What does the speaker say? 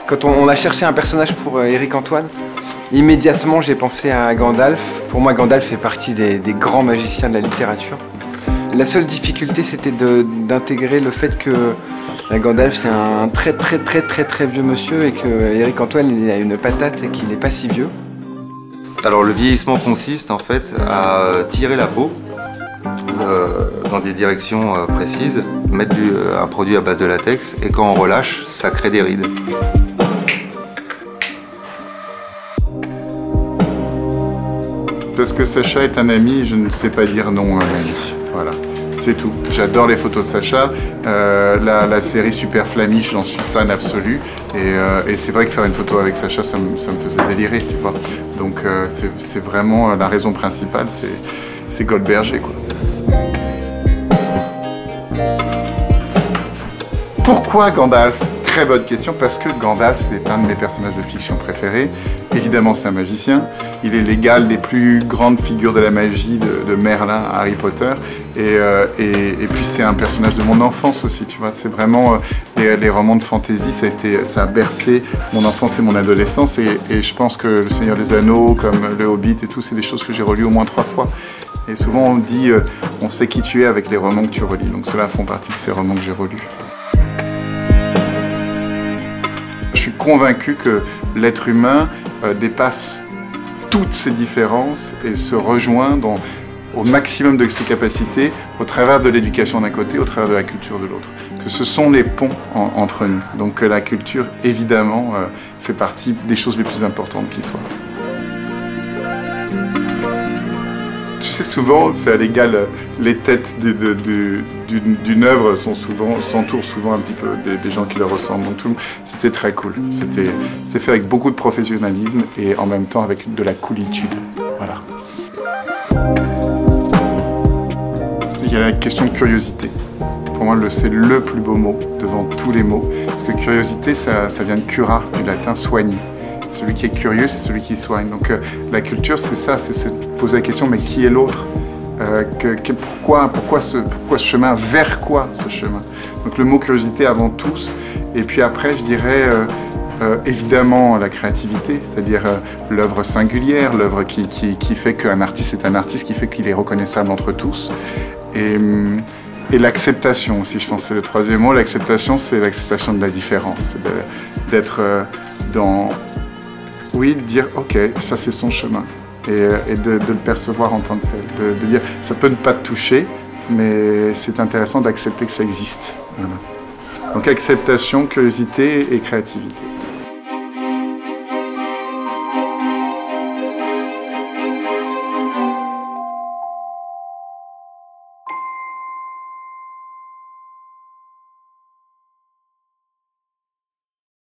Quand on a cherché un personnage pour Éric Antoine, immédiatement j'ai pensé à Gandalf. Pour moi, Gandalf fait partie des grands magiciens de la littérature. La seule difficulté, c'était d'intégrer le fait que Gandalf, c'est un très vieux monsieur et que Éric Antoine, il a une patate et qu'il n'est pas si vieux. Alors le vieillissement consiste en fait à tirer la peau dans des directions précises, mettre un produit à base de latex et quand on relâche, ça crée des rides. Parce que Sacha est un ami, je ne sais pas dire non à un ami. Voilà, c'est tout. J'adore les photos de Sacha. La série Super Flamiche, j'en suis fan absolu. Et c'est vrai que faire une photo avec Sacha, ça me faisait délirer, tu vois. Donc c'est vraiment la raison principale, c'est Goldberger, quoi. Pourquoi Gandalf? Très bonne question, parce que Gandalf, c'est un de mes personnages de fiction préférés. Évidemment, c'est un magicien. Il est l'égal des plus grandes figures de la magie de Merlin à Harry Potter. Et puis, c'est un personnage de mon enfance aussi, tu vois. C'est vraiment les romans de fantasy, ça a bercé mon enfance et mon adolescence. Et je pense que Le Seigneur des Anneaux, comme Le Hobbit et tout, c'est des choses que j'ai relues au moins 3 fois. Et souvent, on dit, on sait qui tu es avec les romans que tu relis. Donc, ceux-là font partie de ces romans que j'ai relus. Je suis convaincu que l'être humain dépasse toutes ses différences et se rejoint au maximum de ses capacités au travers de l'éducation d'un côté, au travers de la culture de l'autre. Que ce sont les ponts entre nous. Donc la culture, évidemment, fait partie des choses les plus importantes qui soient. Tu sais, souvent, c'est à l'égal, les têtes d'une œuvre s'entourent souvent un petit peu des gens qui leur ressemblent. Donc c'était très cool. C'était fait avec beaucoup de professionnalisme et en même temps avec de la coolitude. Voilà. Il y a la question de curiosité. Pour moi, c'est le plus beau mot devant tous les mots. Parce que curiosité, ça vient de cura, du latin soigner. Celui qui est curieux, c'est celui qui soigne. Donc la culture, c'est ça, c'est poser la question, mais qui est l'autre? Pourquoi ce chemin? Vers quoi ce chemin? Donc le mot curiosité avant tout. Et puis après, je dirais évidemment la créativité, c'est-à-dire l'œuvre singulière, l'œuvre qui fait qu'un artiste est un artiste, qui fait qu'il est reconnaissable entre tous. Et l'acceptation aussi, je pense que c'est le troisième mot. L'acceptation, c'est l'acceptation de la différence, d'être dans... Oui, de dire, ok, ça c'est son chemin, et de le percevoir en tant que tel, de dire, ça peut ne pas te toucher, mais c'est intéressant d'accepter que ça existe. Voilà. Donc acceptation, curiosité et créativité.